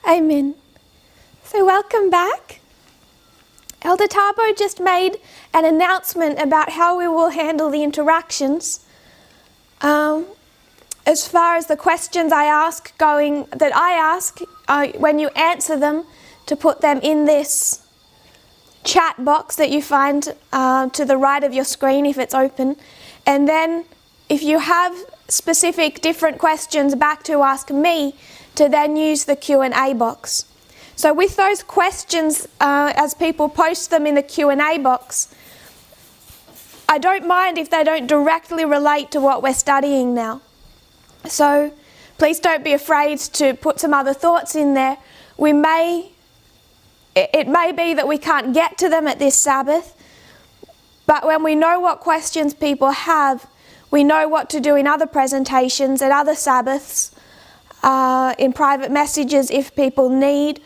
Amen. So welcome back. Elder Tabo just made an announcement about how we will handle the interactions. As far as the questions I ask when you answer them, to put them in this chat box that you find to the right of your screen if it's open. And then if you have specific different questions back to ask me, to then use the Q&A box. So with those questions, as people post them in the Q&A box, I don't mind if they don't directly relate to what we're studying now. So please don't be afraid to put some other thoughts in there. It may be that we can't get to them at this Sabbath, but when we know what questions people have, we know what to do in other presentations at other Sabbaths, in private messages if people need,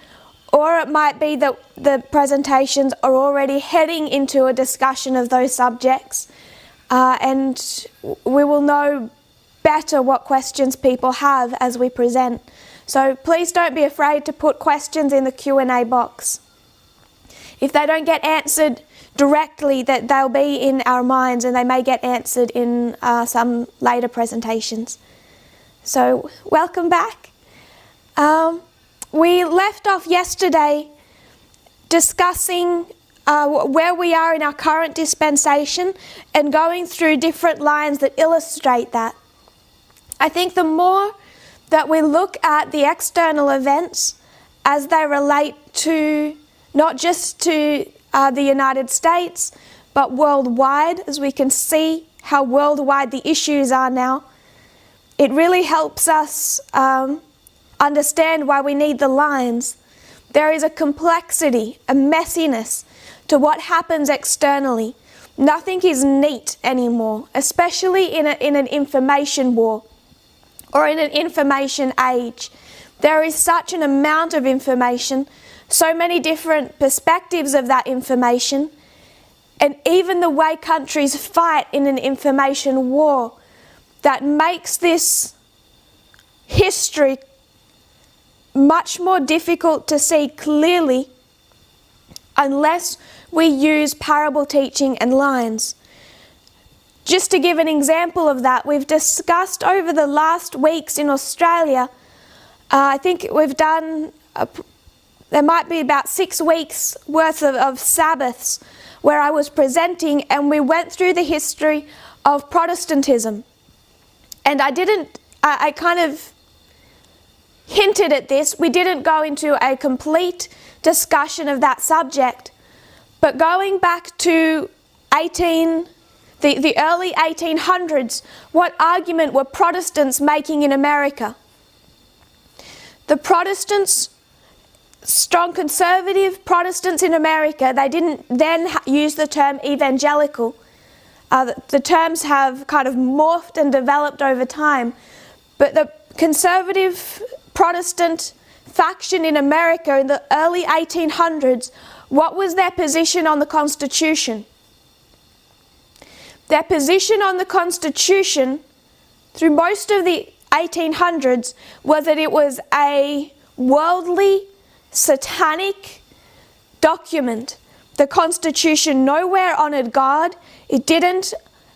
or it might be that the presentations are already heading into a discussion of those subjects, and we will know better what questions people have as we present. So please don't be afraid to put questions in the Q&A box. If they don't get answered directly, that they'll be in our minds and they may get answered in some later presentations. So welcome back. We left off yesterday discussing where we are in our current dispensation and going through different lines that illustrate that. I think the more that we look at the external events as they relate to not just to the United States, but worldwide, as we can see how worldwide the issues are now, it really helps us understand why we need the lines. There is a complexity, a messiness to what happens externally. Nothing is neat anymore, especially in an information war or in an information age. There is such an amount of information, so many different perspectives of that information, and even the way countries fight in an information war that makes this history much more difficult to see clearly unless we use parable teaching and lines. Just to give an example of that, we've discussed over the last weeks in Australia, I think we've done, there might be about 6 weeks worth of Sabbaths where I was presenting, and we went through the history of Protestantism. And I kind of hinted at this. We didn't go into a complete discussion of that subject, but going back to the early 1800s, what argument were Protestants making in America? The Protestants, strong conservative Protestants in America, they didn't then use the term evangelical. The terms have kind of morphed and developed over time, but the conservative Protestant faction in America in the early 1800s, what was their position on the Constitution? Their position on the Constitution through most of the 1800s was that it was a worldly, satanic document. The Constitution nowhere honoured God. It didn't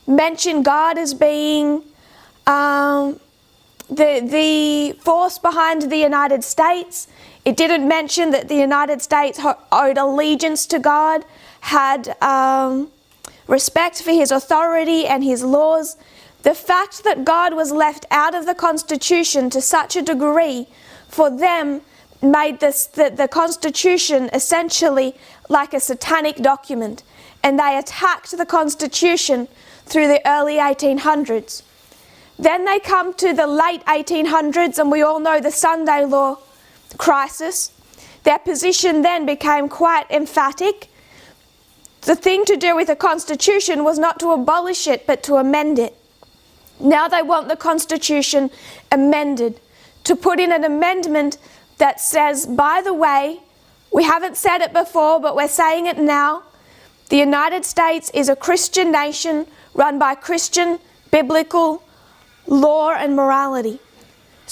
mention God as being the force behind the United States. It didn't mention that the United States owed allegiance to God, had respect for his authority and his laws. The fact that God was left out of the Constitution to such a degree for them made the Constitution essentially like a satanic document, and they attacked the Constitution through the early 1800s. Then they come to the late 1800s, and we all know the Sunday law crisis. Their position then became quite emphatic. The thing to do with the Constitution was not to abolish it, but to amend it. Now they want the Constitution amended, to put in an amendment that says, by the way, we haven't said it before, but we're saying it now, the United States is a Christian nation run by Christian, biblical law and morality.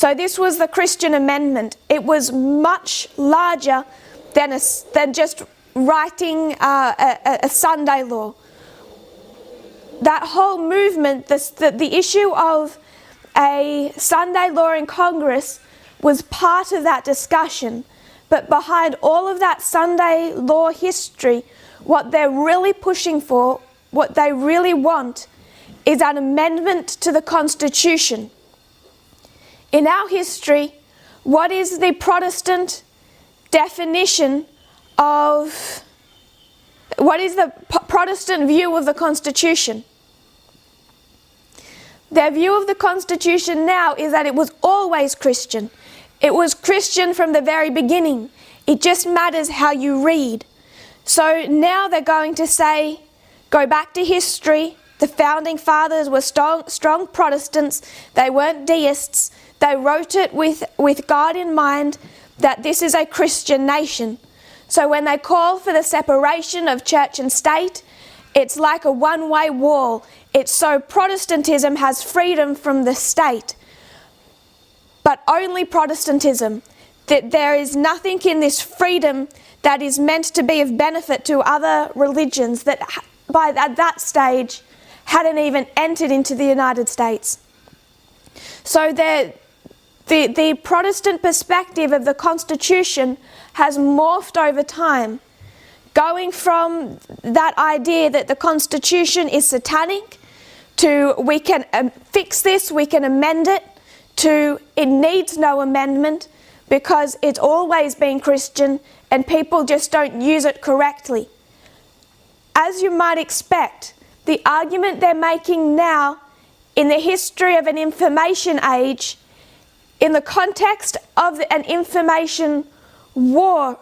So this was the Christian amendment. It was much larger than just writing a Sunday law. That whole movement, the issue of a Sunday law in Congress was part of that discussion. But behind all of that Sunday law history, what they're really pushing for, what they really want, is an amendment to the Constitution. In our history, what is the Protestant definition of, what is the Protestant view of the Constitution? Their view of the Constitution now is that it was always Christian. It was Christian from the very beginning. It just matters how you read. So now they're going to say, go back to history. The founding fathers were strong Protestants. They weren't deists. They wrote it with God in mind, that this is a Christian nation. So when they call for the separation of church and state, it's like a one-way wall. It's so Protestantism has freedom from the state. But only Protestantism. That there is nothing in this freedom that is meant to be of benefit to other religions that at that stage hadn't even entered into the United States. So the Protestant perspective of the Constitution has morphed over time, going from that idea that the Constitution is satanic to we can fix this, we can amend it, to it needs no amendment because it's always been Christian and people just don't use it correctly. As you might expect, the argument they're making now in the history of an information age, in the context of an information war,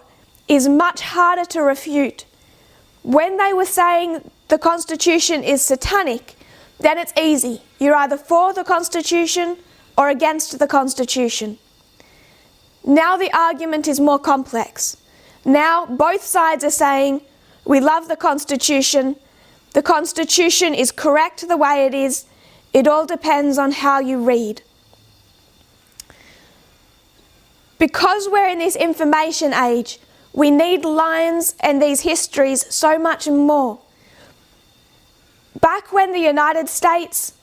is much harder to refute. When they were saying the Constitution is satanic, then it's easy. You're either for the Constitution or against the Constitution. Now the argument is more complex. Now both sides are saying, we love the Constitution is correct the way it is, it all depends on how you read. Because we're in this information age, we need lines and these histories so much more. Back when the United States,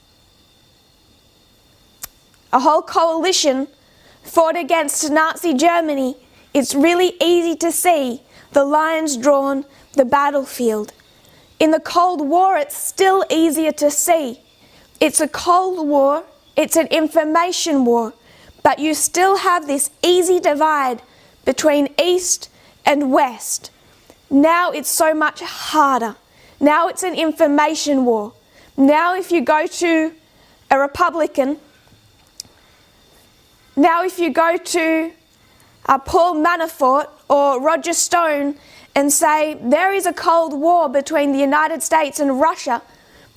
a whole coalition fought against Nazi Germany, it's really easy to see the lines drawn, the battlefield. In the Cold War, it's still easier to see. It's a Cold War, it's an information war, but you still have this easy divide between East and West. Now it's so much harder. Now it's an information war. Now if you go to a Republican, now if you go to Paul Manafort or Roger Stone and say there is a Cold War between the United States and Russia,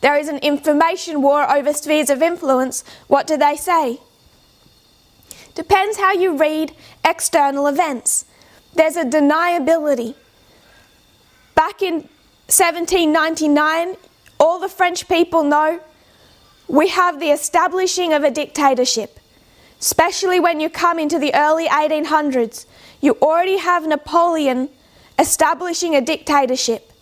there is an information war over spheres of influence, what do they say? Depends how you read external events. There's a deniability. Back in 1799, all the French people know we have the establishing of a dictatorship. Especially when you come into the early 1800s, you already have Napoleon establishing a dictatorship.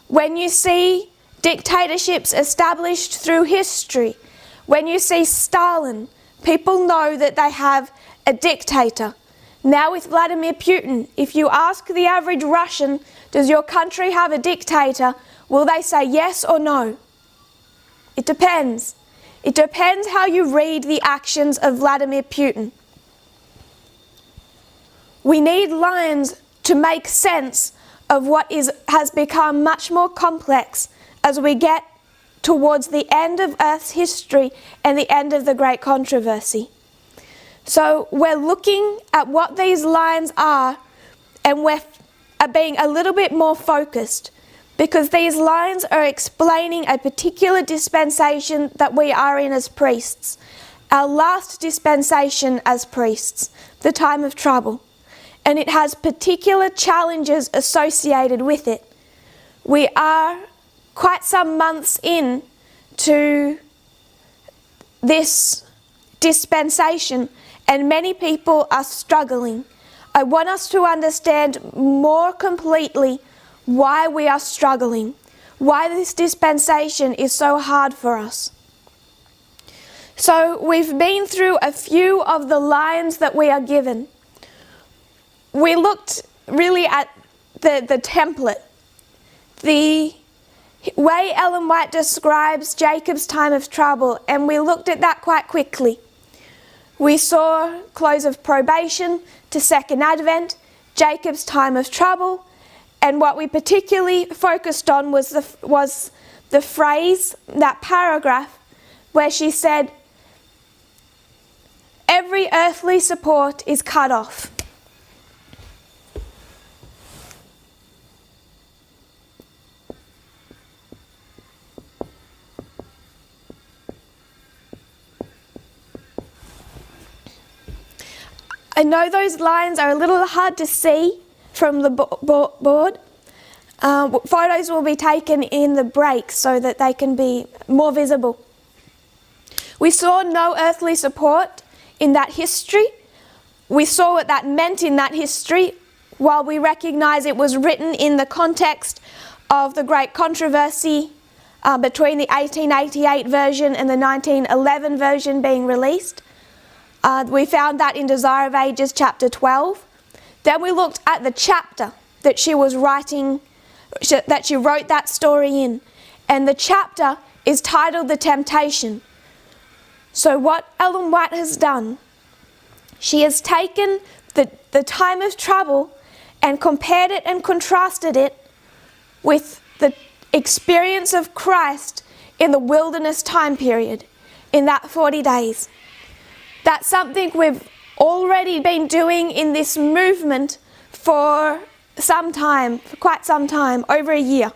When you see dictatorships established through history, when you see Stalin, people know that they have a dictator. Now with Vladimir Putin, if you ask the average Russian, does your country have a dictator, will they say yes or no? It depends. It depends how you read the actions of Vladimir Putin. We need lines to make sense of what has become much more complex as we get towards the end of Earth's history and the end of the Great Controversy. So we're looking at what these lines are, and we're being a little bit more focused, because these lines are explaining a particular dispensation that we are in as priests. Our last dispensation as priests, the time of trouble. And it has particular challenges associated with it. We are quite some months in to this dispensation, and many people are struggling. I want us to understand more completely why we are struggling, why this dispensation is so hard for us. So we've been through a few of the lines that we are given. We looked really at the template, the way Ellen White describes Jacob's time of trouble, and we looked at that quite quickly. We saw close of probation to second advent, Jacob's time of trouble, and what we particularly focused on was the phrase, that paragraph, where she said, every earthly support is cut off. I know those lines are a little hard to see from the board. Photos will be taken in the break so that they can be more visible. We saw no earthly support in that history. We saw what that meant in that history, while we recognise it was written in the context of the great controversy between the 1888 version and the 1911 version being released. We found that in Desire of Ages chapter 12. Then we looked at the chapter that she was writing, that she wrote that story in. And the chapter is titled The Temptation. So what Ellen White has done, she has taken the time of trouble and compared it and contrasted it with the experience of Christ in the wilderness time period, in that 40 days. That's something we've already been doing in this movement for some time, for quite some time, over a year.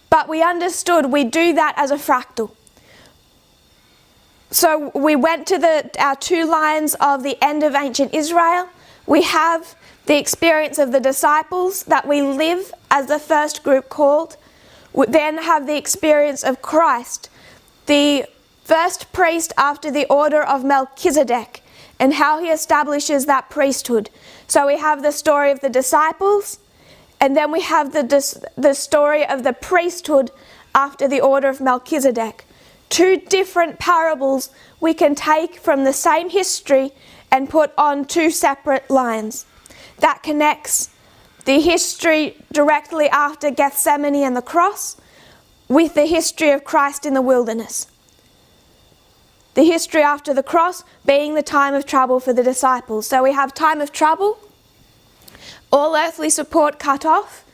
But we understood we do that as a fractal. So we went to our two lines of the end of ancient Israel. We have the experience of the disciples that we live as the first group called. We then have the experience of Christ, the first priest after the order of Melchizedek, and how he establishes that priesthood. So we have the story of the disciples, and then we have the story of the priesthood after the order of Melchizedek. Two different parables we can take from the same history and put on two separate lines. That connects the history directly after Gethsemane and the cross with the history of Christ in the wilderness. The history after the cross being the time of trouble for the disciples. So we have time of trouble, all earthly support cut off,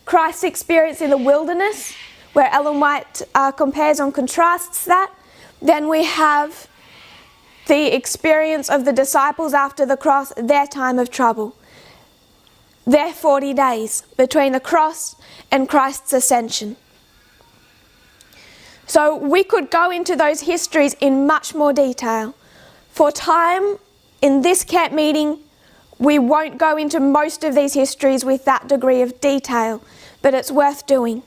Christ's experience in the wilderness, where Ellen White compares and contrasts that. Then we have the experience of the disciples after the cross, their time of trouble. Their 40 days between the cross and Christ's ascension. So we could go into those histories in much more detail. For time, in this camp meeting, we won't go into most of these histories with that degree of detail, but it's worth doing.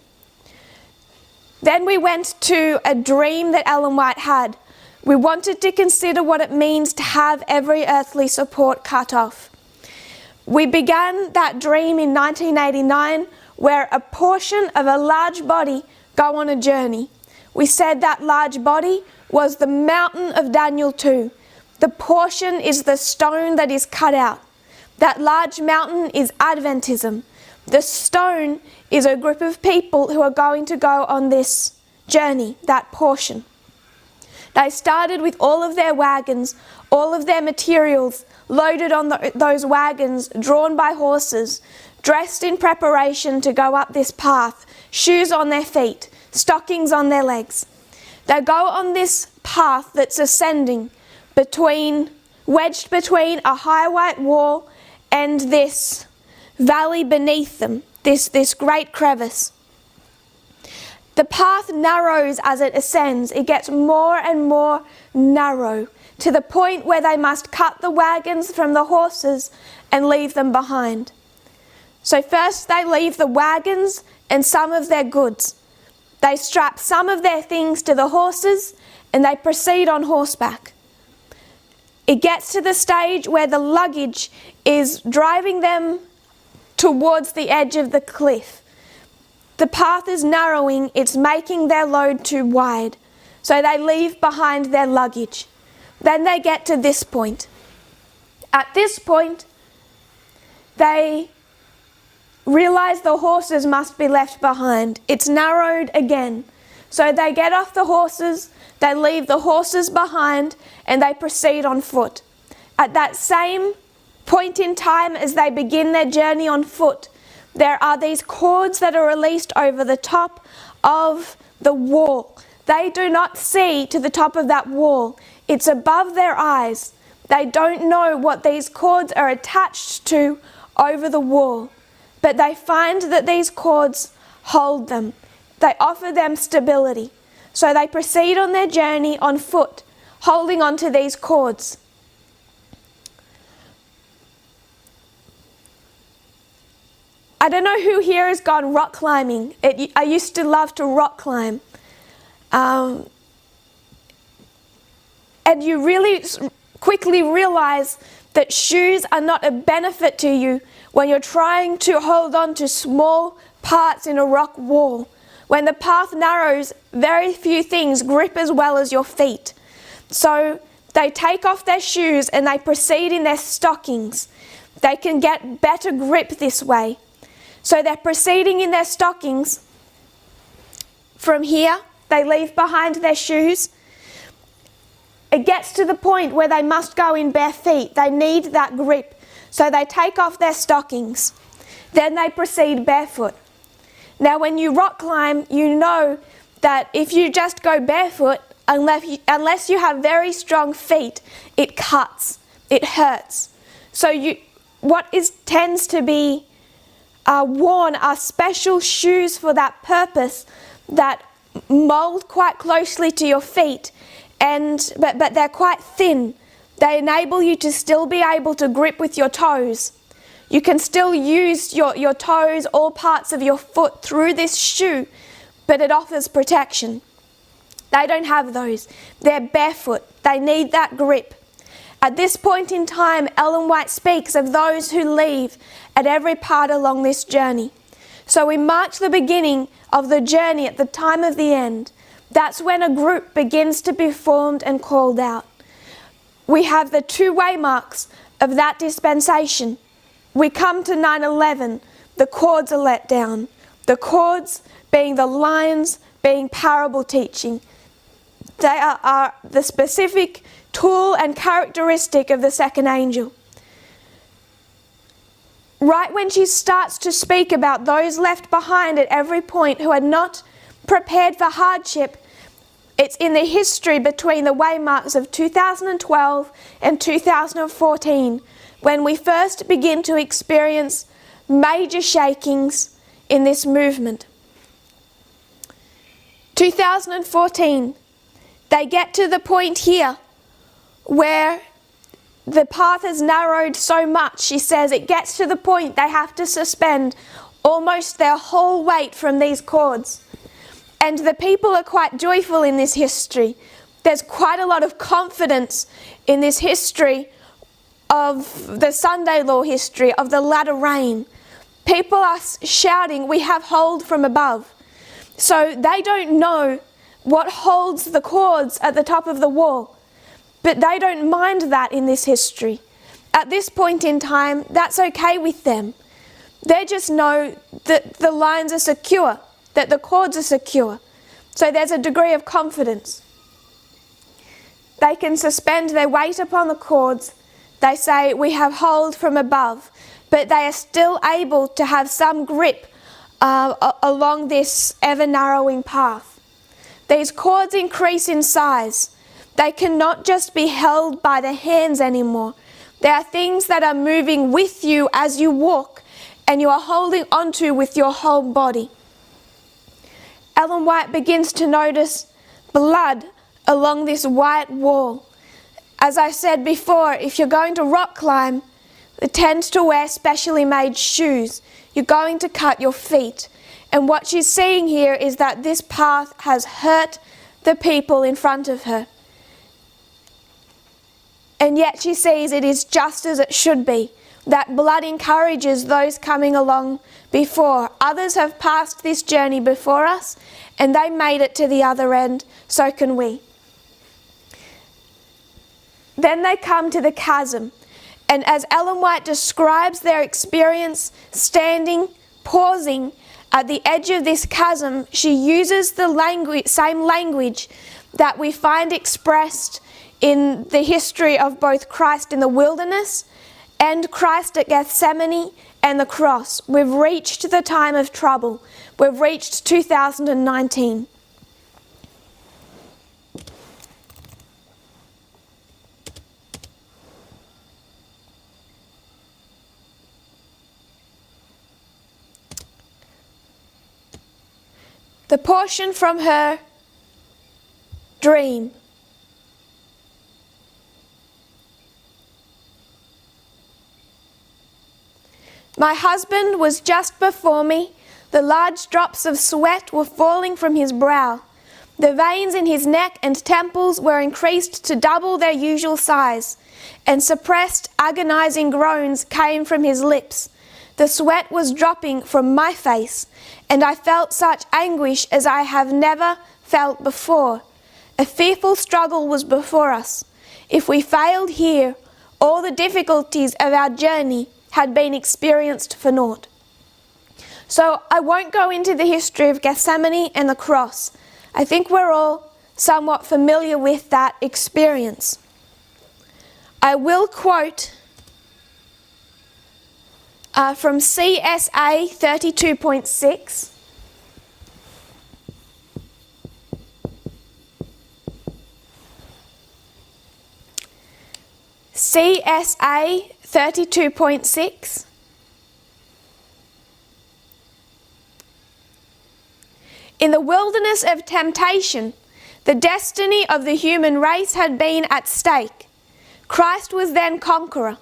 Then we went to a dream that Ellen White had. We wanted to consider what it means to have every earthly support cut off. We began that dream in 1989, where a portion of a large body go on a journey. We said that large body was the mountain of Daniel 2. The portion is the stone that is cut out. That large mountain is Adventism. The stone is a group of people who are going to go on this journey, that portion. They started with all of their wagons, all of their materials loaded on those wagons, drawn by horses, dressed in preparation to go up this path, shoes on their feet, stockings on their legs. They go on this path that's ascending, wedged between a high white wall and this valley beneath them, this great crevice. The path narrows as it ascends. It gets more and more narrow, to the point where they must cut the wagons from the horses and leave them behind. So first they leave the wagons and some of their goods. They strap some of their things to the horses and they proceed on horseback. It gets to the stage where the luggage is driving them towards the edge of the cliff. The path is narrowing, it's making their load too wide, so they leave behind their luggage. Then they get to this point. At this point, they realize the horses must be left behind. It's narrowed again. So they get off the horses, they leave the horses behind, and they proceed on foot. At that same point in time as they begin their journey on foot, there are these cords that are released over the top of the wall. They do not see to the top of that wall. It's above their eyes. They don't know what these cords are attached to over the wall, but they find that these cords hold them. They offer them stability. So they proceed on their journey on foot, holding on to these cords. I don't know who here has gone rock climbing. I used to love to rock climb. And you really quickly realize that shoes are not a benefit to you when you're trying to hold on to small parts in a rock wall. When the path narrows, very few things grip as well as your feet. So they take off their shoes and they proceed in their stockings. They can get better grip this way. So they're proceeding in their stockings. From here, they leave behind their shoes. It gets to the point where they must go in bare feet. They need that grip. So they take off their stockings. Then they proceed barefoot. Now when you rock climb, you know that if you just go barefoot, unless you have very strong feet, it cuts, it hurts. So what tends to be worn are special shoes for that purpose that mold quite closely to your feet, but they're quite thin. They enable you to still be able to grip with your toes. You can still use your toes, all parts of your foot through this shoe, but it offers protection. They don't have those. They're barefoot. They need that grip. At this point in time, Ellen White speaks of those who leave at every part along this journey. So we mark the beginning of the journey at the time of the end. That's when a group begins to be formed and called out. We have the two waymarks of that dispensation. We come to 9/11, the cords are let down. The cords being the lines, being parable teaching. They are the specific tool and characteristic of the second angel. Right when she starts to speak about those left behind at every point who had not prepared for hardship, it's in the history between the waymarks of 2012 and 2014 when we first begin to experience major shakings in this movement. 2014, they get to the point here where the path has narrowed so much, she says, it gets to the point they have to suspend almost their whole weight from these cords. And the people are quite joyful in this history. There's quite a lot of confidence in this history of the Sunday law history, of the latter rain. People are shouting, we have hold from above. So they don't know what holds the cords at the top of the wall. But they don't mind that in this history. At this point in time, that's okay with them. They just know that the lines are secure, that the cords are secure. So there's a degree of confidence. They can suspend their weight upon the cords. They say, we have hold from above. But they are still able to have some grip along this ever-narrowing path. These cords increase in size. They cannot just be held by the hands anymore. They are things that are moving with you as you walk, and you are holding onto with your whole body. Ellen White begins to notice blood along this white wall. As I said before, if you're going to rock climb, it tends to wear specially made shoes. You're going to cut your feet. And what she's seeing here is that this path has hurt the people in front of her. And yet she sees it is just as it should be, that blood encourages those coming along before. Others have passed this journey before us, and they made it to the other end, so can we. Then they come to the chasm, and as Ellen White describes their experience standing, pausing at the edge of this chasm, she uses the same language that we find expressed in the history of both Christ in the wilderness and Christ at Gethsemane and the cross. We've reached the time of trouble. We've reached 2019. The portion from her dream. My husband was just before me. The large drops of sweat were falling from his brow. The veins in his neck and temples were increased to double their usual size, and suppressed, agonizing groans came from his lips. The sweat was dropping from my face, and I felt such anguish as I have never felt before. A fearful struggle was before us. If we failed here, all the difficulties of our journey had been experienced for naught. So I won't go into the history of Gethsemane and the cross. I think we're all somewhat familiar with that experience. I will quote from CSA 32.6. CSA 32.6. In the wilderness of temptation, the destiny of the human race had been at stake. Christ was then conqueror.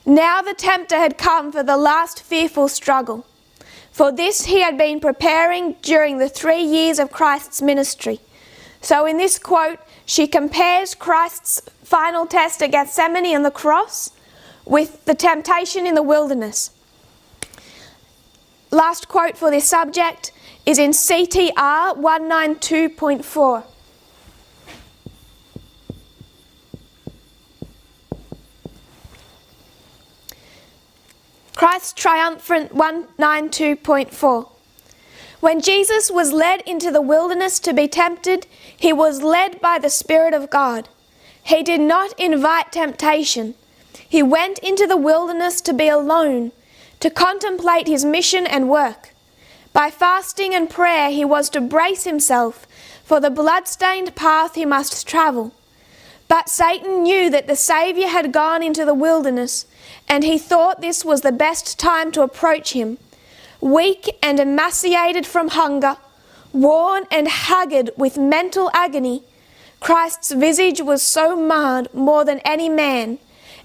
Now the tempter had come for the last fearful struggle. For this he had been preparing during the 3 years of Christ's ministry. So in this quote, she compares Christ's final test at Gethsemane and the cross with the temptation in the wilderness. Last quote for this subject is in CTR 192.4. Christ's triumphant 192.4. When Jesus was led into the wilderness to be tempted, he was led by the Spirit of God. He did not invite temptation. He went into the wilderness to be alone, to contemplate his mission and work. By fasting and prayer, he was to brace himself for the blood-stained path he must travel. But Satan knew that the Saviour had gone into the wilderness, and he thought this was the best time to approach him. Weak and emaciated from hunger, worn and haggard with mental agony, Christ's visage was so marred more than any man,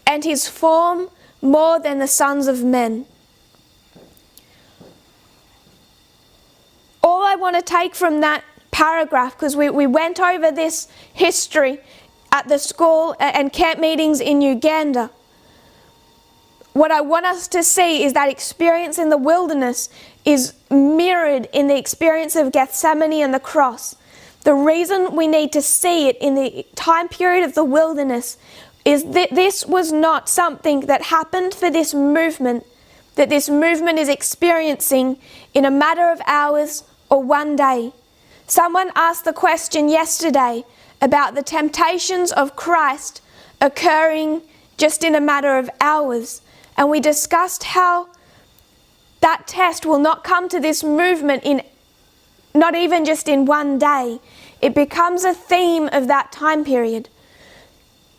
and his form more than the sons of men. All I want to take from that paragraph, because we went over this history at the school and camp meetings in Uganda. What I want us to see is that experience in the wilderness is mirrored in the experience of Gethsemane and the cross. The reason we need to see it in the time period of the wilderness is that this was not something that happened for this movement, that this movement is experiencing in a matter of hours or one day. Someone asked the question yesterday about the temptations of Christ occurring just in a matter of hours. And we discussed how that test will not come to this movement in not even just in one day. It becomes a theme of that time period.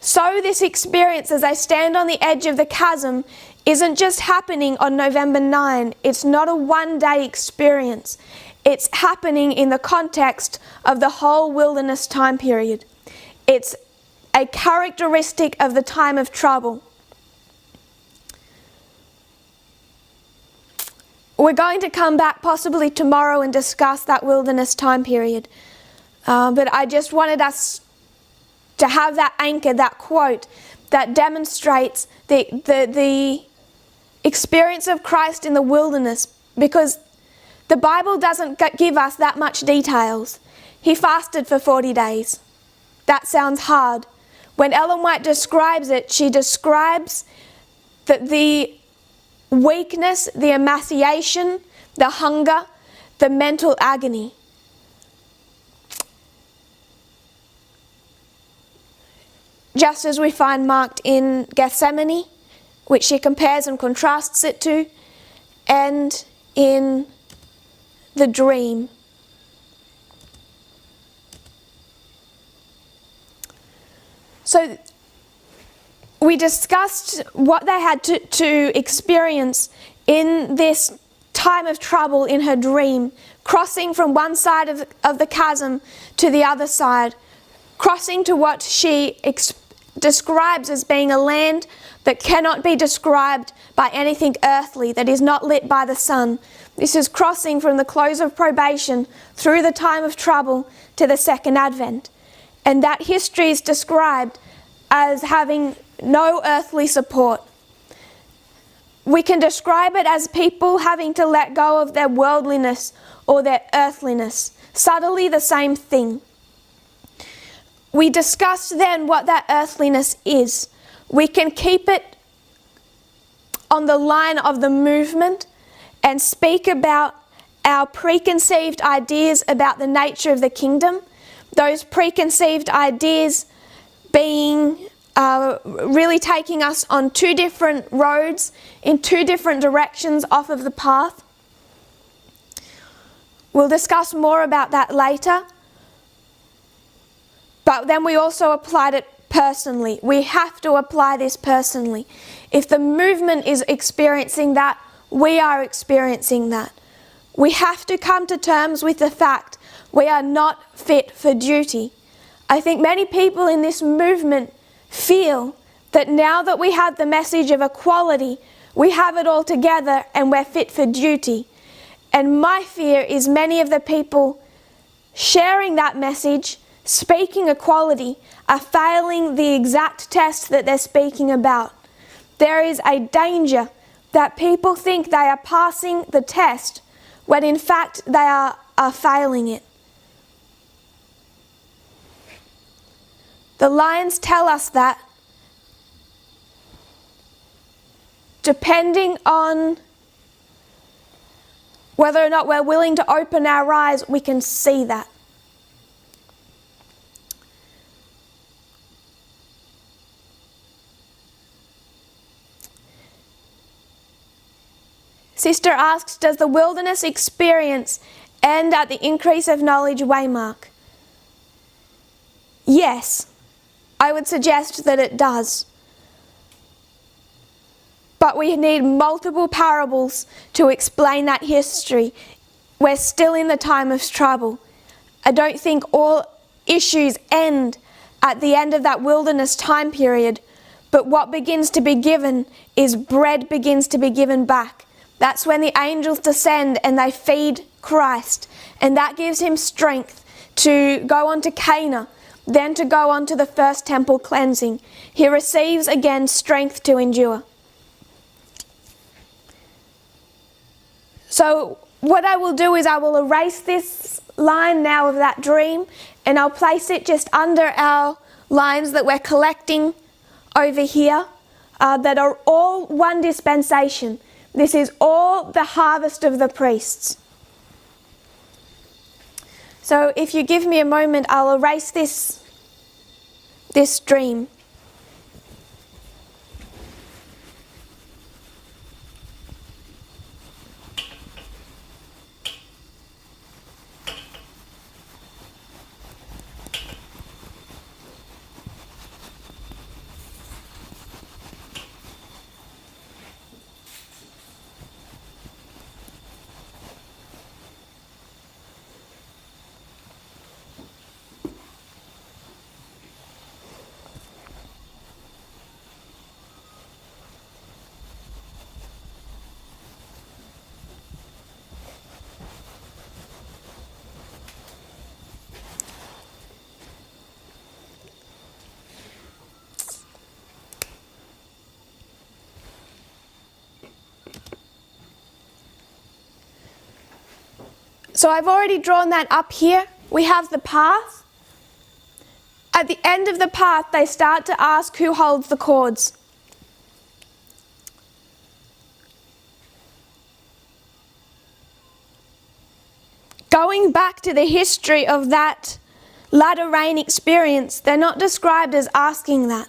So this experience as I stand on the edge of the chasm isn't just happening on November 9. It's not a one-day experience. It's happening in the context of the whole wilderness time period. It's a characteristic of the time of trouble. We're going to come back possibly tomorrow and discuss that wilderness time period. But I just wanted us to have that anchor, that quote, that demonstrates the experience of Christ in the wilderness, because the Bible doesn't give us that much details. He fasted for 40 days. That sounds hard. When Ellen White describes it, she describes that the weakness, the emaciation, the hunger, the mental agony. Just as we find marked in Gethsemane, which she compares and contrasts it to, and in the dream. So we discussed what they had to experience in this time of trouble in her dream, crossing from one side of the chasm to the other side, crossing to what she describes as being a land that cannot be described by anything earthly, that is not lit by the sun. This is crossing from the close of probation through the time of trouble to the second advent. And that history is described as having no earthly support. We can describe it as people having to let go of their worldliness or their earthliness. Subtly the same thing. We discussed then what that earthliness is. We can keep it on the line of the movement and speak about our preconceived ideas about the nature of the kingdom. Those preconceived ideas being really taking us on two different roads, in two different directions off of the path. We'll discuss more about that later. But then we also applied it personally. We have to apply this personally. If the movement is experiencing that, we are experiencing that. We have to come to terms with the fact we are not fit for duty. I think many people in this movement feel that now that we have the message of equality, we have it all together and we're fit for duty. And my fear is many of the people sharing that message, speaking equality, are failing the exact test that they're speaking about. There is a danger that people think they are passing the test when in fact they are failing it. The lines tell us that depending on whether or not we're willing to open our eyes, we can see that. Sister asks, does the wilderness experience end at the increase of knowledge waymark? Yes, I would suggest that it does. But we need multiple parables to explain that history. We're still in the time of trouble. I don't think all issues end at the end of that wilderness time period, but what begins to be given is bread begins to be given back. That's when the angels descend and they feed Christ, and that gives him strength to go on to Cana, then to go on to the first temple cleansing. He receives again strength to endure. So what I will do is I will erase this line now of that dream, and I'll place it just under our lines that we're collecting over here, that are all one dispensation. This is all the harvest of the priests. So if you give me a moment, I'll erase this dream. So I've already drawn that up here. We have the path. At the end of the path, they start to ask who holds the cords. Going back to the history of that latter rain experience, they're not described as asking that.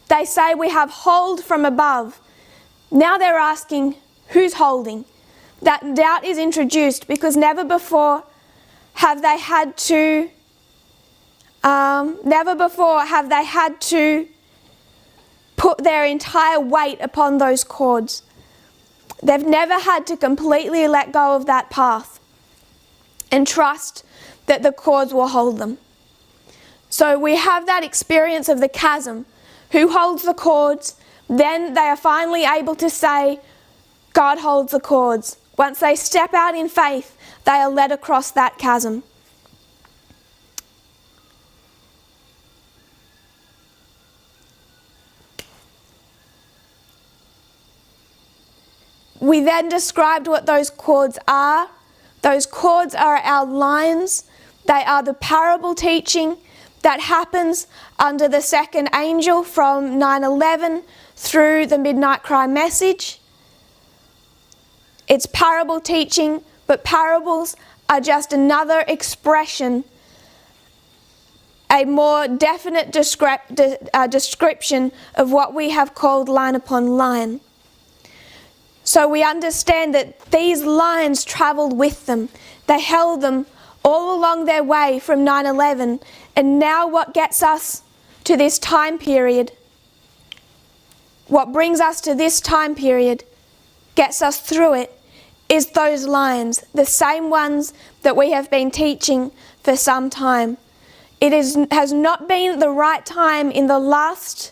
They say we have hold from above. Now they're asking who's holding. That doubt is introduced because never before have they had to put their entire weight upon those cords. They've never had to completely let go of that path and trust that the cords will hold them. So we have that experience of the chasm. Who holds the cords? Then they are finally able to say, God holds the cords. Once they step out in faith, they are led across that chasm. We then described what those cords are. Those cords are our lines. They are the parable teaching that happens under the second angel from 9/11 through the midnight cry message. It's parable teaching, but parables are just another expression, a more definite description of what we have called line upon line. So we understand that these lines travelled with them. They held them all along their way from 9/11. And now what gets us to this time period, what brings us to this time period, gets us through it, is those lines, the same ones that we have been teaching for some time. It has not been the right time in the last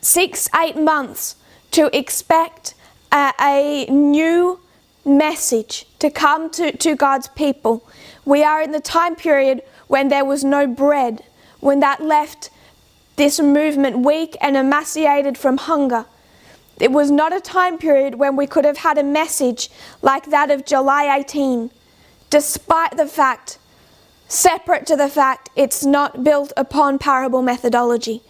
6-8 months to expect a new message to come to God's people. We are in the time period when there was no bread, when that left this movement weak and emaciated from hunger. It was not a time period when we could have had a message like that of July 18, despite the fact, separate to the fact, it's not built upon parable methodology.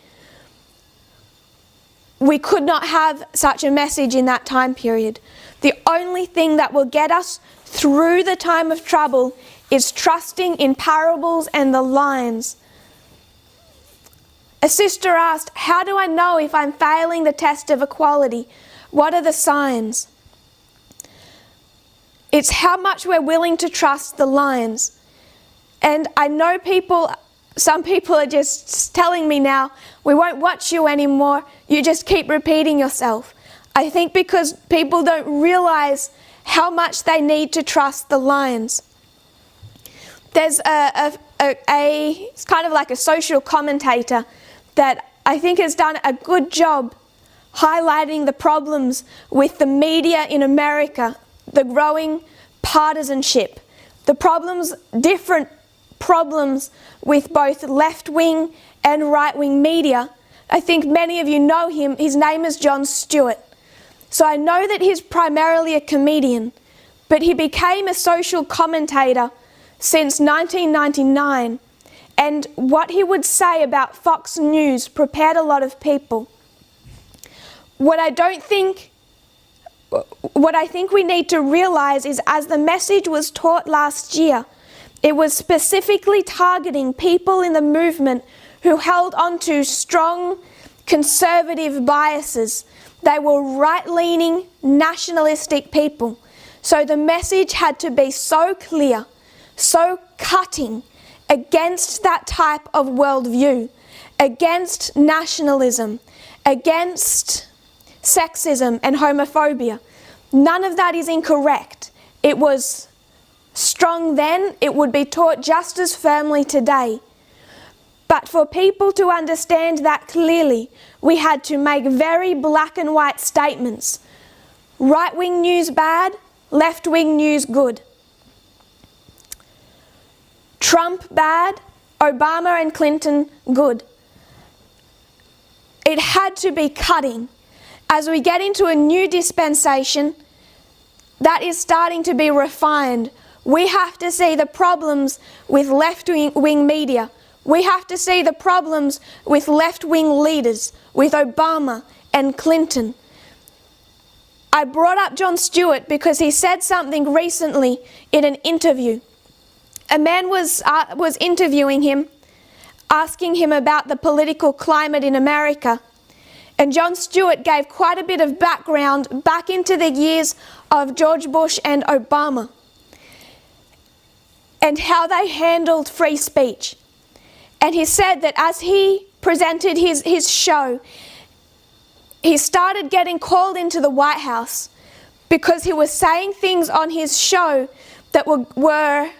We could not have such a message in that time period. The only thing that will get us through the time of trouble is trusting in parables and the lines. A sister asked, how do I know if I'm failing the test of equality? What are the signs? It's how much we're willing to trust the lines. And I know some people are just telling me now, we won't watch you anymore, you just keep repeating yourself. I think because people don't realize how much they need to trust the lines. There's it's kind of like a social commentator that I think has done a good job highlighting the problems with the media in America, the growing partisanship, the problems, different problems with both left-wing and right-wing media. I think many of you know him. His name is Jon Stewart. So I know that he's primarily a comedian, but he became a social commentator since 1999, and what he would say about Fox News prepared a lot of people. What I think we need to realize is, as the message was taught last year, it was specifically targeting people in the movement who held on to strong conservative biases. They were right-leaning, nationalistic people. So the message had to be so clear, so cutting against that type of worldview, against nationalism, against sexism and homophobia. None of that is incorrect. It was strong then, it would be taught just as firmly today. But for people to understand that clearly, we had to make very black and white statements. Right-wing news bad, left-wing news good. Trump bad, Obama and Clinton good. It had to be cutting. As we get into a new dispensation, that is starting to be refined. We have to see the problems with left-wing media. We have to see the problems with left-wing leaders, with Obama and Clinton. I brought up Jon Stewart because he said something recently in an interview. A man was interviewing him, asking him about the political climate in America. And Jon Stewart gave quite a bit of background back into the years of George Bush and Obama and how they handled free speech. And he said that as he presented his show, he started getting called into the White House because he was saying things on his show that were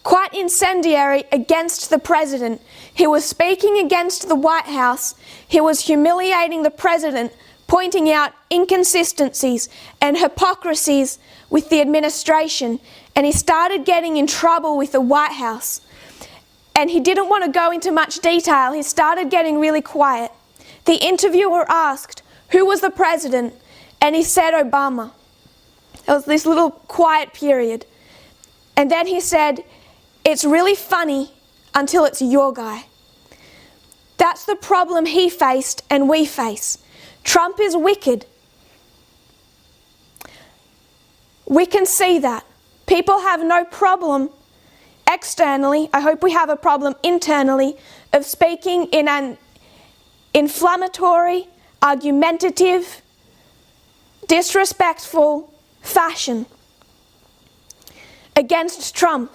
quite incendiary against the president. He was speaking against the White House. He was humiliating the president, pointing out inconsistencies and hypocrisies with the administration. And he started getting in trouble with the White House. And he didn't want to go into much detail. He started getting really quiet. The interviewer asked, who was the president? And he said Obama. There was this little quiet period. And then he said, it's really funny until it's your guy. That's the problem he faced and we face. Trump is wicked. We can see that. People have no problem externally, I hope we have a problem internally, of speaking in an inflammatory, argumentative, disrespectful fashion against Trump.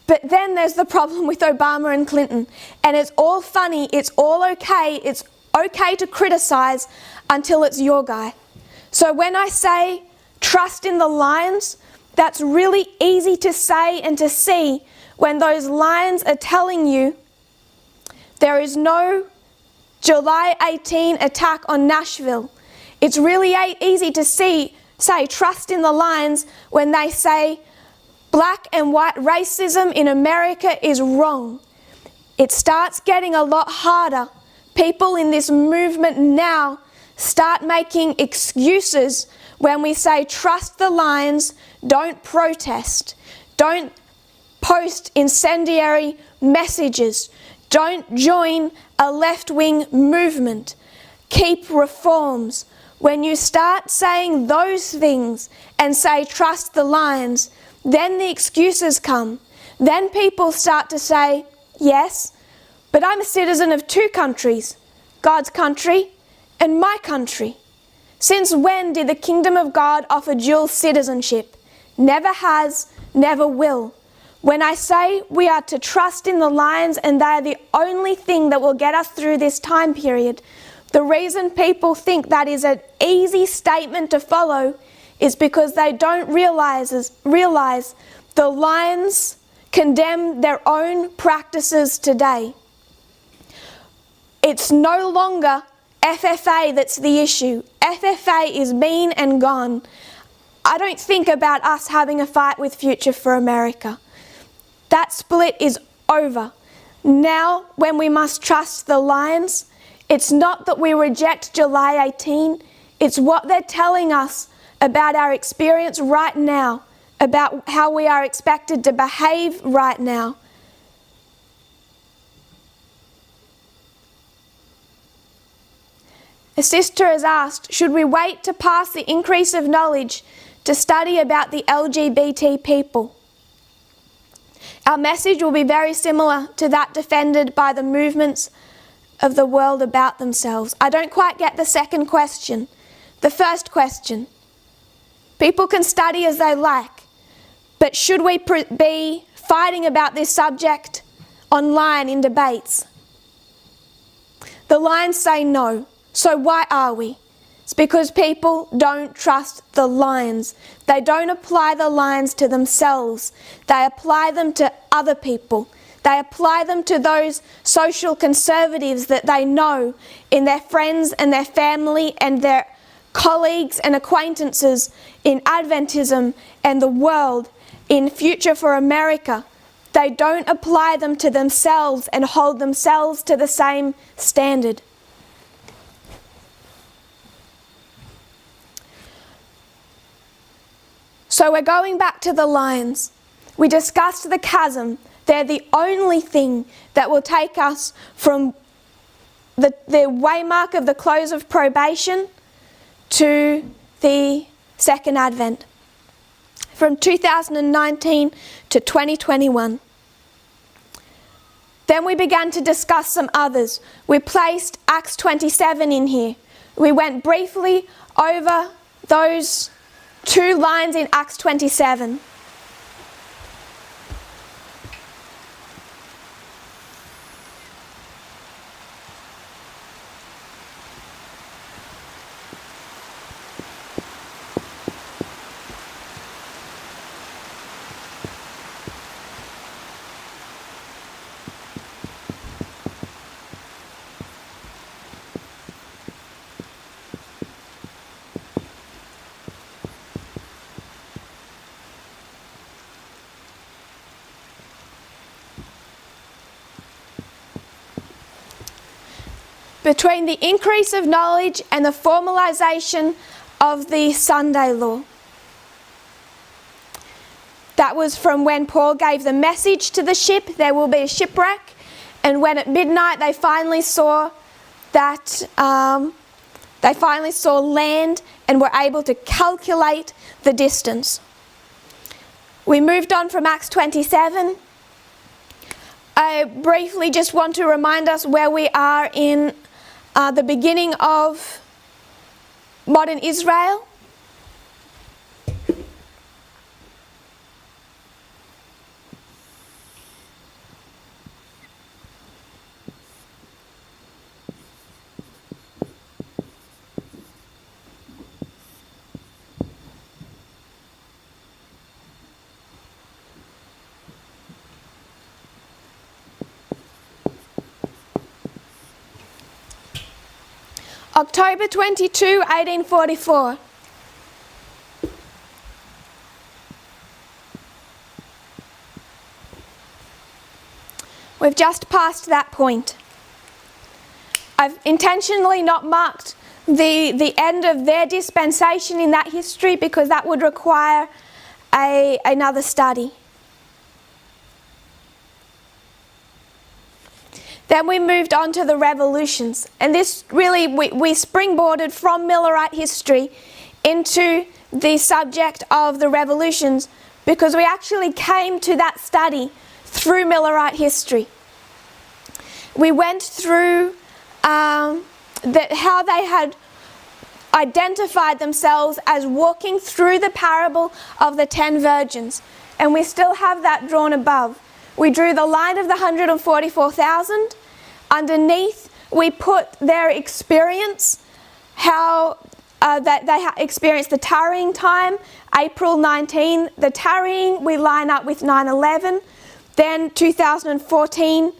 But then there's the problem with Obama and Clinton. And it's all funny, it's all okay, it's okay to criticize until it's your guy. So when I say trust in the lines, that's really easy to say and to see when those lines are telling you there is no July 18 attack on Nashville. It's really easy to say trust in the lines when they say black and white racism in America is wrong. It starts getting a lot harder. People in this movement now start making excuses when we say trust the lines, don't protest, don't post incendiary messages, don't join a left-wing movement, keep reforms. When you start saying those things and say trust the lines, then the excuses come. Then people start to say, yes, but I'm a citizen of two countries, God's country and my country. Since when did the kingdom of God offer dual citizenship? Never has, never will. When I say we are to trust in the lines and they are the only thing that will get us through this time period, the reason people think that is an easy statement to follow is because they don't realize the lines condemn their own practices today. It's no longer FFA that's the issue. FFA is mean and gone. I don't think about us having a fight with Future for America. That split is over. Now, when we must trust the lines, it's not that we reject July 18, it's what they're telling us about our experience right now, about how we are expected to behave right now. A sister has asked, should we wait to pass the increase of knowledge to study about the LGBT people? Our message will be very similar to that defended by the movements of the world about themselves. I don't quite get the second question. The first question. People can study as they like, but should we be fighting about this subject online in debates? The lines say no. So why are we? It's because people don't trust the lines. They don't apply the lines to themselves. They apply them to other people. They apply them to those social conservatives that they know in their friends and their family and their colleagues and acquaintances in Adventism and the world, in Future for America. They don't apply them to themselves and hold themselves to the same standard. So we're going back to the lines. We discussed the chasm. They're the only thing that will take us from the waymark of the close of probation to the second advent, from 2019 to 2021. Then we began to discuss some others. We placed Acts 27 in here. We went briefly over those two lines in Acts 27. Between the increase of knowledge and the formalization of the Sunday law. That was from when Paul gave the message to the ship, there will be a shipwreck, and when at midnight they finally saw that, they finally saw land and were able to calculate the distance. We moved on from Acts 27. I briefly just want to remind us where we are in the beginning of modern Israel. October 22, 1844. We've just passed that point. I've intentionally not marked the end of their dispensation in that history because that would require another study. Then we moved on to the revolutions, and this really, we springboarded from Millerite history into the subject of the revolutions because we actually came to that study through Millerite history. We went through how they had identified themselves as walking through the parable of the 10 virgins, and we still have that drawn above. We drew the line of the 144,000. Underneath, we put their experience, how that they experienced the tarrying time, April 19. The tarrying we line up with 9/11. Then 2014,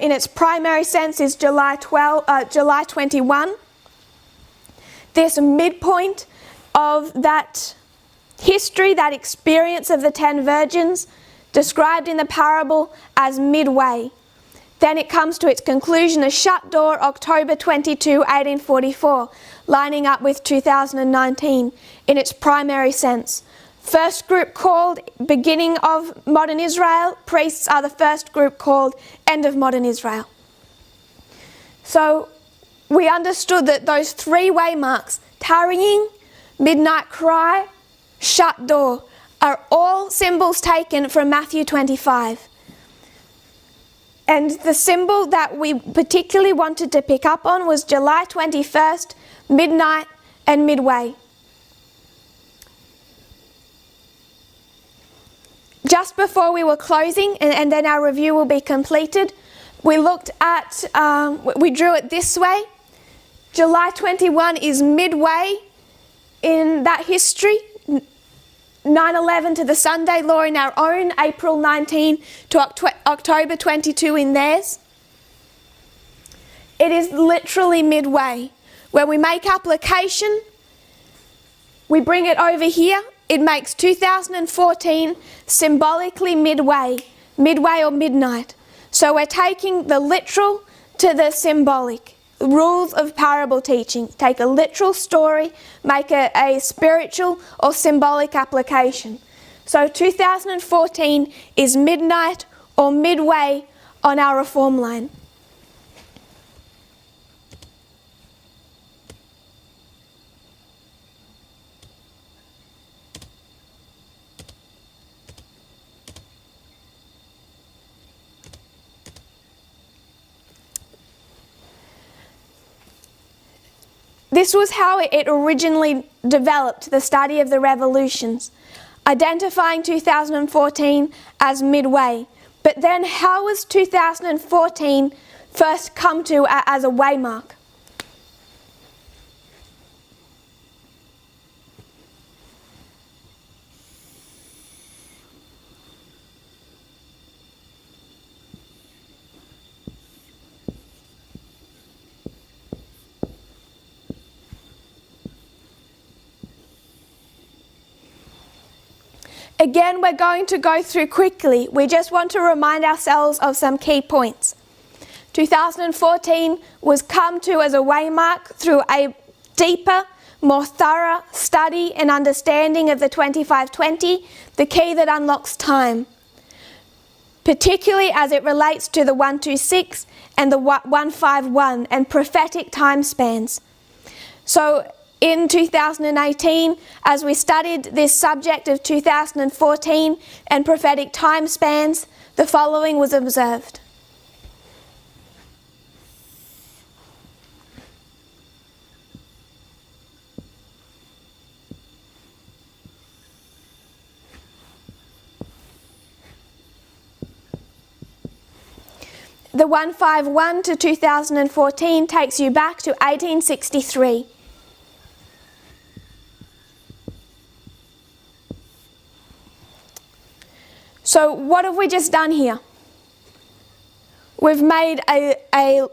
in its primary sense, is July 21. This midpoint of that history, that experience of the 10 virgins, described in the parable as midway. Then it comes to its conclusion, a shut door, October 22, 1844, lining up with 2019 in its primary sense. First group called beginning of modern Israel, priests are the first group called end of modern Israel. So we understood that those three waymarks, tarrying, midnight cry, shut door, are all symbols taken from Matthew 25. And the symbol that we particularly wanted to pick up on was July 21st, midnight and midway. Just before we were closing, and then our review will be completed, we looked at, we drew it this way. July 21 is midway in that history. 9/11 to the Sunday law in our own, April 19 to October 22 in theirs. It is literally midway. When we make application, we bring it over here, it makes 2014 symbolically midway or midnight. So we're taking the literal to the symbolic. rules of parable teaching. Take a literal story, make a spiritual or symbolic application. So 2014 is midnight or midway on our reform line. This was how it originally developed, the study of the revolutions, identifying 2014 as midway. But then how was 2014 first come to as a waymark? Again, we're going to go through quickly. We just want to remind ourselves of some key points. 2014 was come to as a waymark through a deeper, more thorough study and understanding of the 2520, the key that unlocks time, particularly as it relates to the 126 and the 151 and prophetic time spans. So in 2018, as we studied this subject of 2014 and prophetic time spans, the following was observed. The 151 to 2014 takes you back to 1863. So what have we just done here? We've made a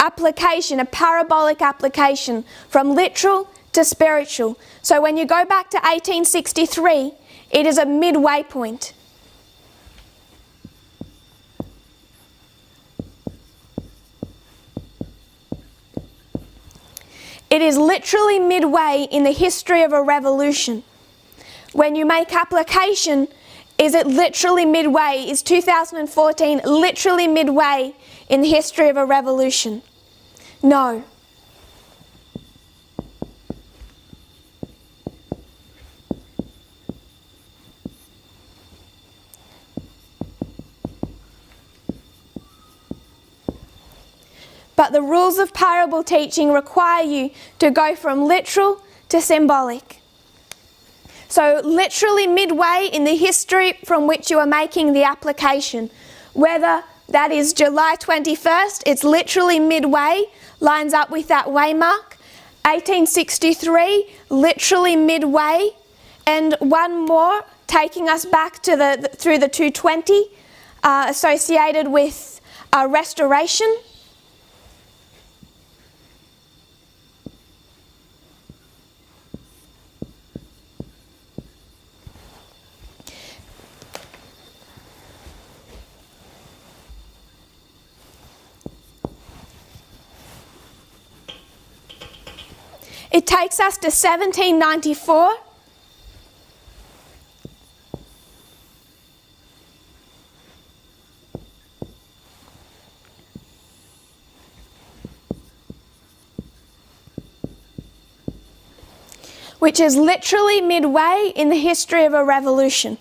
application, a parabolic application from literal to spiritual. So when you go back to 1863, it is a midway point. It is literally midway in the history of a revolution. When you make application, is it literally midway? Is 2014 literally midway in the history of a revolution? No. But the rules of parable teaching require you to go from literal to symbolic. So literally midway in the history from which you are making the application. Whether that is July 21st, it's literally midway, lines up with that waymark. 1863, literally midway. And one more, taking us back to through the 220, associated with restoration. It takes us to 1794. Which is literally midway in the history of a revolution.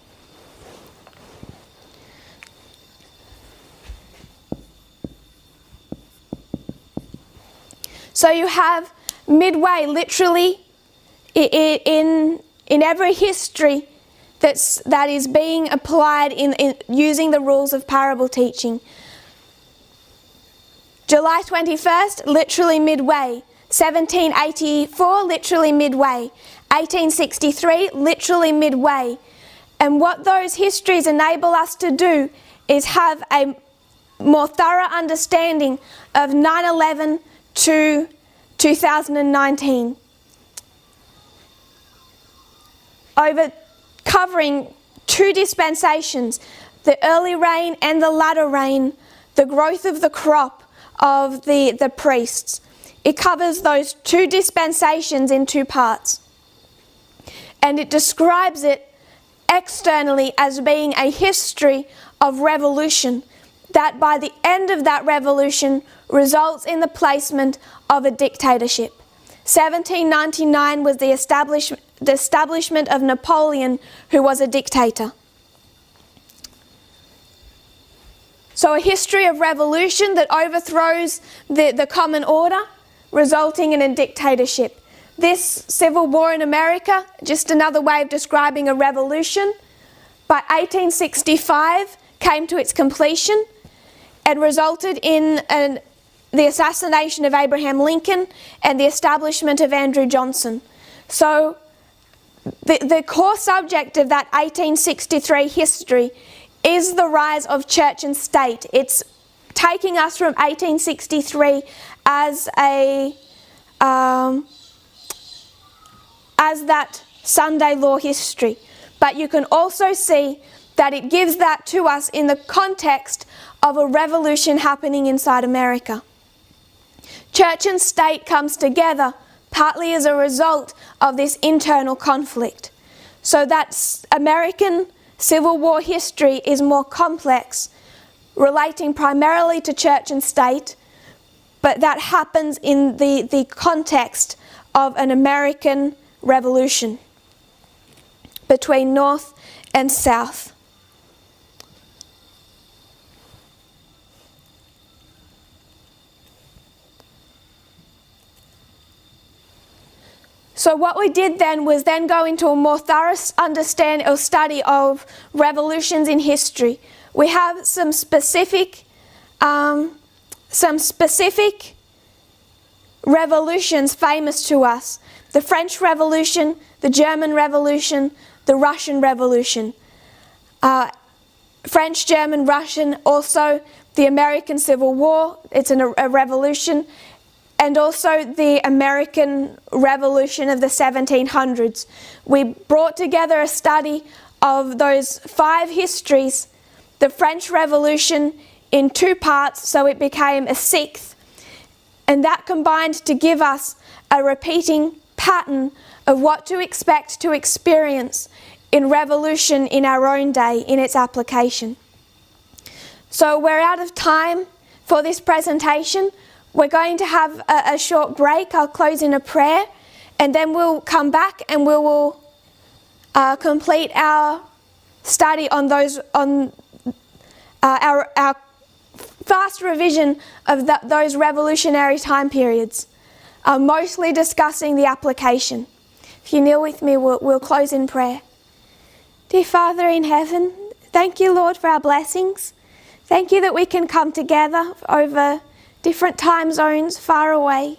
So you have midway literally in every history that is being applied in using the rules of parable teaching. July 21st, literally midway. 1784, literally midway. 1863, literally midway. And what those histories enable us to do is have a more thorough understanding of 9/11 to 2019. Over covering two dispensations, the early rain and the latter rain, the growth of the crop, of the priests. It covers those two dispensations in two parts. And it describes it externally as being a history of revolution, that by the end of that revolution results in the placement of a dictatorship. 1799 was the establishment of Napoleon, who was a dictator. So a history of revolution that overthrows the common order, resulting in a dictatorship. This civil war in America, just another way of describing a revolution, by 1865 came to its completion and resulted in the assassination of Abraham Lincoln and the establishment of Andrew Johnson. So the core subject of that 1863 history is the rise of church and state. It's taking us from 1863 as that Sunday law history. But you can also see that it gives that to us in the context of a revolution happening inside America. Church and state comes together partly as a result of this internal conflict. So that American Civil War history is more complex, relating primarily to church and state, but that happens in the context of an American revolution between North and South. So what we did then was go into a more thorough understanding or study of revolutions in history. We have some specific revolutions famous to us. The French Revolution, the German Revolution, the Russian Revolution. French, German, Russian, also the American Civil War, it's a revolution. And also the American Revolution of the 1700s. We brought together a study of those 5 histories, the French Revolution in 2 parts, so it became a 6th. And that combined to give us a repeating pattern of what to expect to experience in revolution in our own day, in its application. So we're out of time for this presentation. We're going to have a short break. I'll close in a prayer, and then we'll come back and we will complete our study on our fast revision of those revolutionary time periods, mostly discussing the application. If you kneel with me, we'll close in prayer. Dear Father in heaven, thank you, Lord, for our blessings. Thank you that we can come together over different time zones far away.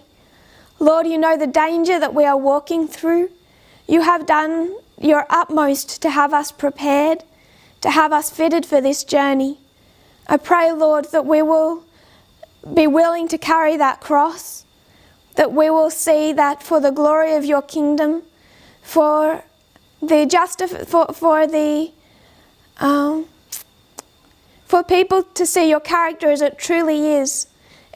Lord, you know the danger that we are walking through. You have done your utmost to have us prepared, to have us fitted for this journey. I pray, Lord, that we will be willing to carry that cross, that we will see that for the glory of your kingdom, for people to see your character as it truly is,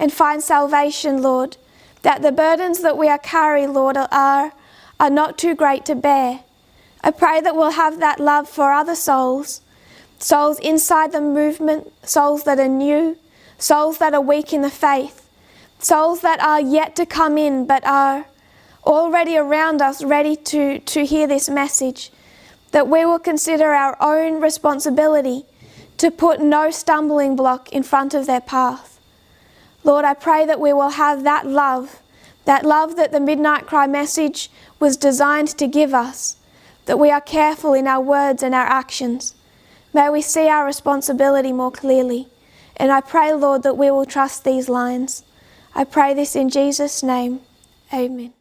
and find salvation, Lord, that the burdens that we are carrying, Lord, are not too great to bear. I pray that we'll have that love for other souls, souls inside the movement, souls that are new, souls that are weak in the faith, souls that are yet to come in but are already around us, ready to hear this message, that we will consider our own responsibility to put no stumbling block in front of their path. Lord, I pray that we will have that love that the Midnight Cry message was designed to give us, that we are careful in our words and our actions. May we see our responsibility more clearly. And I pray, Lord, that we will trust these lines. I pray this in Jesus' name. Amen.